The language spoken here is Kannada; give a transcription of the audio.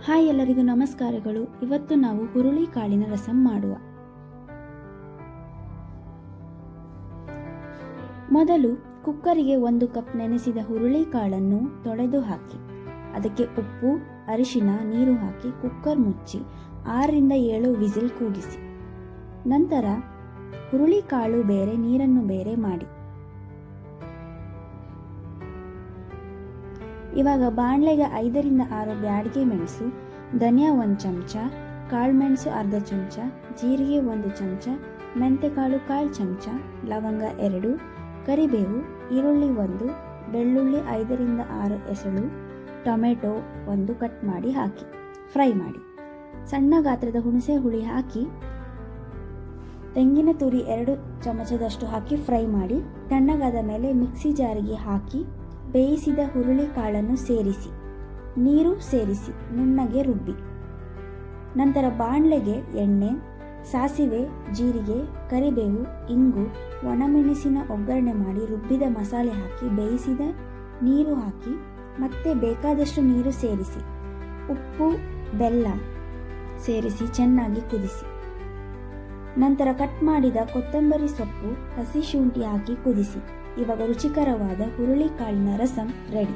ಹಾಯ್, ಎಲ್ಲರಿಗೂ ನಮಸ್ಕಾರಗಳು. ಇವತ್ತು ನಾವು ಹುರುಳಿ ಕಾಳಿನ ರಸಂ ಮಾಡುವ. ಮೊದಲು ಕುಕ್ಕರಿಗೆ 1 ಕಪ್ ನೆನೆಸಿದ ಹುರುಳಿ ಕಾಳನ್ನು ತೊಳೆದು ಹಾಕಿ ಅದಕ್ಕೆ ಉಪ್ಪು, ಅರಿಶಿನ, ನೀರು ಹಾಕಿ ಕುಕ್ಕರ್ ಮುಚ್ಚಿ 6ರಿಂದ 7 ವಿಸಿಲ್ ಕೂಗಿಸಿ. ನಂತರ ಹುರುಳಿ ಕಾಳು ಬೇರೆ, ನೀರನ್ನು ಬೇರೆ ಮಾಡಿ. ಇವಾಗ ಬಾಣಲೆಗೆ 5ರಿಂದ 6 ಬ್ಯಾಡಗಿ ಮೆಣಸು, ಧನಿಯಾ 1 ಚಮಚ, ಕಾಳುಮೆಣಸು ಅರ್ಧ ಚಮಚ, ಜೀರಿಗೆ 1 ಚಮಚ, ಮೆಂತೆಕಾಳು 1/4 ಚಮಚ, ಲವಂಗ 2, ಕರಿಬೇವು, ಈರುಳ್ಳಿ 1, ಬೆಳ್ಳುಳ್ಳಿ 5ರಿಂದ 6 ಎಸಳು, ಟೊಮೆಟೊ 1 ಕಟ್ ಮಾಡಿ ಹಾಕಿ ಫ್ರೈ ಮಾಡಿ. ಸಣ್ಣ ಗಾತ್ರದ ಹುಣಸೆ ಹುಳಿ ಹಾಕಿ ತೆಂಗಿನ ತುರಿ 2 ಚಮಚದಷ್ಟು ಹಾಕಿ ಫ್ರೈ ಮಾಡಿ. ತಣ್ಣಗಾದ ಮೇಲೆ ಮಿಕ್ಸಿ ಜಾರಿಗೆ ಹಾಕಿ ಬೇಯಿಸಿದ ಹುರುಳಿ ಕಾಳನ್ನು ಸೇರಿಸಿ ನೀರು ಸೇರಿಸಿ ನುಣ್ಣಗೆ ರುಬ್ಬಿ. ನಂತರ ಬಾಣಲೆಗೆ ಎಣ್ಣೆ, ಸಾಸಿವೆ, ಜೀರಿಗೆ, ಕರಿಬೇವು, ಇಂಗು, ಒಣಮೆಣಸಿನ ಒಗ್ಗರಣೆ ಮಾಡಿ ರುಬ್ಬಿದ ಮಸಾಲೆ ಹಾಕಿ ಬೇಯಿಸಿದ ನೀರು ಹಾಕಿ ಮತ್ತೆ ಬೇಕಾದಷ್ಟು ನೀರು ಸೇರಿಸಿ ಉಪ್ಪು, ಬೆಲ್ಲ ಸೇರಿಸಿ ಚೆನ್ನಾಗಿ ಕುದಿಸಿ. ನಂತರ ಕಟ್ ಮಾಡಿದ ಕೊತ್ತಂಬರಿ ಸೊಪ್ಪು, ಹಸಿ ಶುಂಠಿ ಹಾಕಿ ಕುದಿಸಿ. ಇವಾಗ ರುಚಿಕರವಾದ ಹುರುಳಿ ಕಾಳಿನ ರಸಂ ರೆಡಿ.